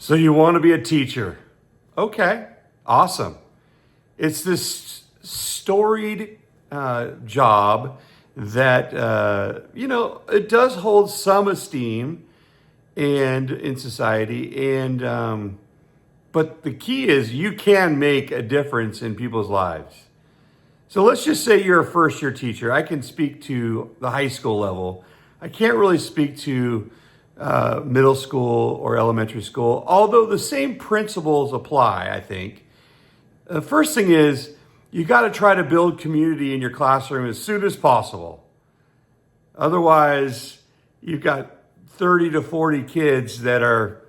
So you want to be a teacher. Okay, awesome. It's this storied job that, it does hold some esteem and in society. But the key is you can make a difference in people's lives. So let's just say you're a first year teacher. I can speak to the high school level. I can't really speak to middle school or elementary school, although the same principles apply, I think. The first thing is you got to try to build community in your classroom as soon as possible. Otherwise, you've got 30 to 40 kids that are,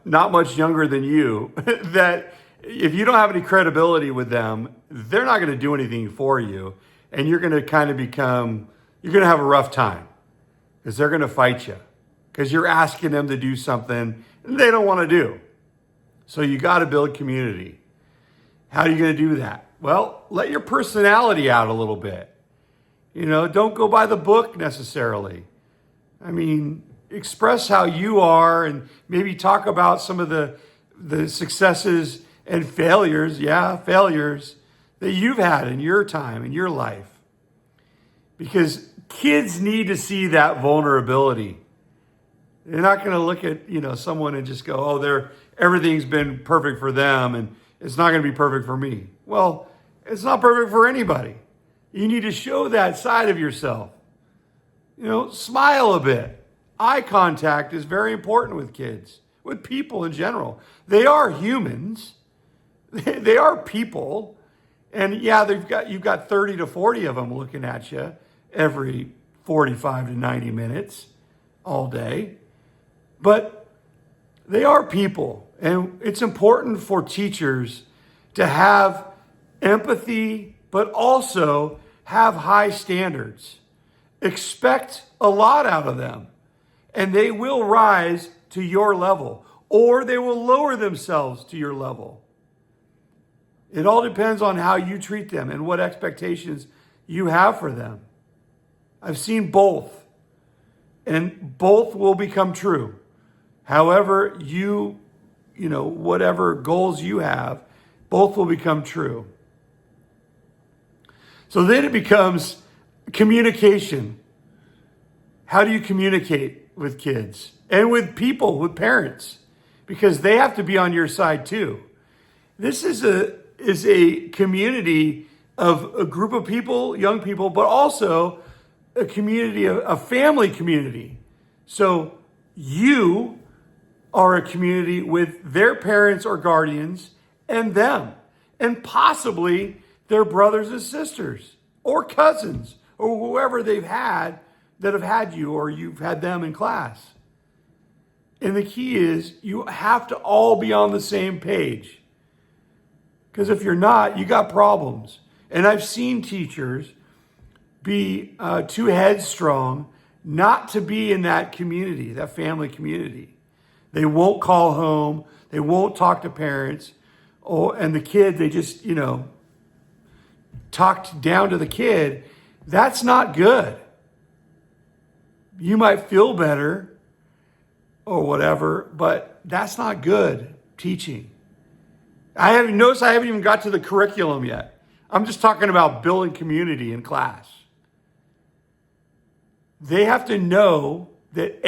not much younger than you, that if you don't have any credibility with them, they're not going to do anything for you. And you're going to you're going to have a rough time because they're going to fight you because you're asking them to do something they don't want to do. So you got to build community. How are you going to do that? Well, let your personality out a little bit. Don't go by the book necessarily. Express how you are and maybe talk about some of the successes and failures that you've had in your time, in your life. Because kids need to see that vulnerability. They're not going to look at, someone and just go, oh, everything's been perfect for them and it's not going to be perfect for me. Well, it's not perfect for anybody. You need to show that side of yourself. Smile a bit. Eye contact is very important with kids, with people in general. They are humans. They are people. And yeah, you've got 30 to 40 of them looking at you every 45 to 90 minutes all day. But they are people. And it's important for teachers to have empathy, but also have high standards. Expect a lot out of them. And they will rise to your level, or they will lower themselves to your level. It all depends on how you treat them and what expectations you have for them. I've seen both, and both will become true. However, whatever goals you have, both will become true. So then it becomes communication. How do you communicate with kids and with people, with parents? Because they have to be on your side too. This is a community of a group of people, young people, but also a community, a family community. So you are a community with their parents or guardians and them, and possibly their brothers and sisters or cousins or whoever they've had that have had you or you've had them in class. And the key is you have to all be on the same page. Because if you're not, you got problems. And I've seen teachers be too headstrong not to be in that community, that family community. They won't call home. They won't talk to parents. And the kid, they just, talked down to the kid. That's not good. You might feel better or whatever, but that's not good teaching. I haven't even got to the curriculum yet. I'm just talking about building community in class. They have to know that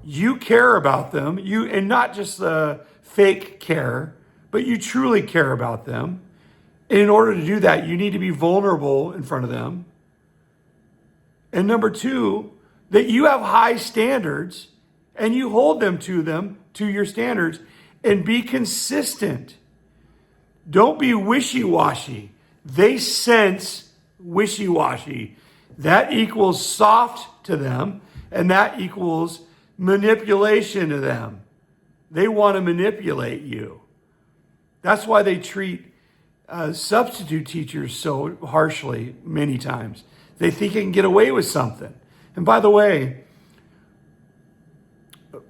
you care about them, and not just the fake care, but you truly care about them. And in order to do that, you need to be vulnerable in front of them. And number two, that you have high standards and you hold them to your standards, and be consistent. Don't be wishy-washy. They sense wishy-washy. That equals soft to them, and that equals manipulation to them. They want to manipulate you. That's why they treat substitute teachers so harshly many times. They think they can get away with something. And by the way,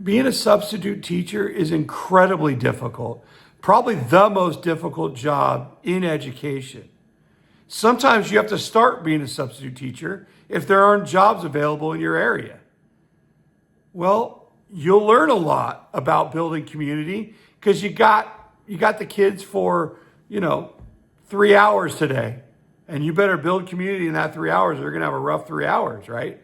being a substitute teacher is incredibly difficult. Probably the most difficult job in education. Sometimes you have to start being a substitute teacher if there aren't jobs available in your area. Well, you'll learn a lot about building community because you got the kids for, 3 hours today. And you better build community in that 3 hours. They're going to have a rough 3 hours, right?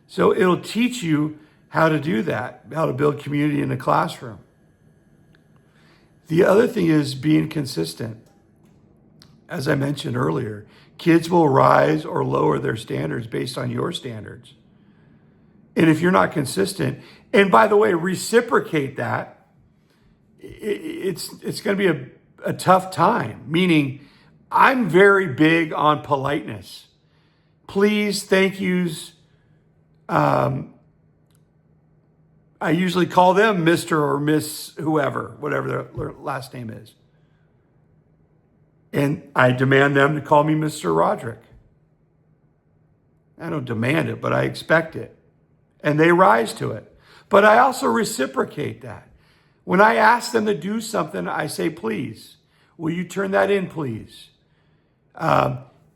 So it'll teach you how to do that, how to build community in the classroom. The other thing is being consistent. As I mentioned earlier, kids will rise or lower their standards based on your standards. And if you're not consistent, and by the way, reciprocate that, it's going to be a tough time. Meaning, I'm very big on politeness. Please, thank yous. I usually call them Mr. or Miss whoever, whatever their last name is. And I demand them to call me Mr. Roderick. I don't demand it, but I expect it. And they rise to it. But I also reciprocate that. When I ask them to do something, I say, please, will you turn that in, please?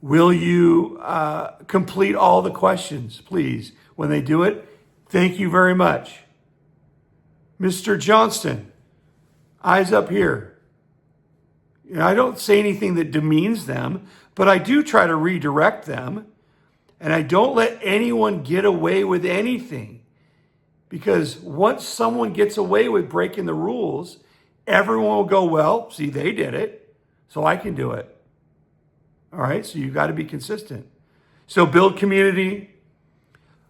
Will you complete all the questions, please? When they do it, thank you very much. Mr. Johnston, eyes up here. I don't say anything that demeans them, but I do try to redirect them. And I don't let anyone get away with anything. Because once someone gets away with breaking the rules, everyone will go, well, see, they did it, so I can do it. All right, so you've got to be consistent. So build community,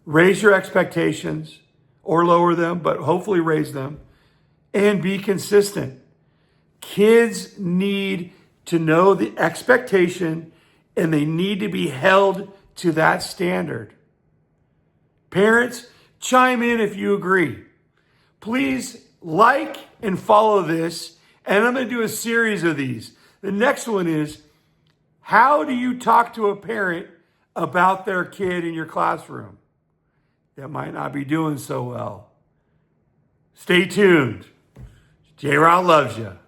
raise your expectations, or lower them, but hopefully raise them, and be consistent. Kids need to know the expectation, and they need to be held to that standard. Parents, chime in if you agree. Please like and follow this, and I'm going to do a series of these. The next one is, how do you talk to a parent about their kid in your classroom that might not be doing so well? Stay tuned. JRod loves you.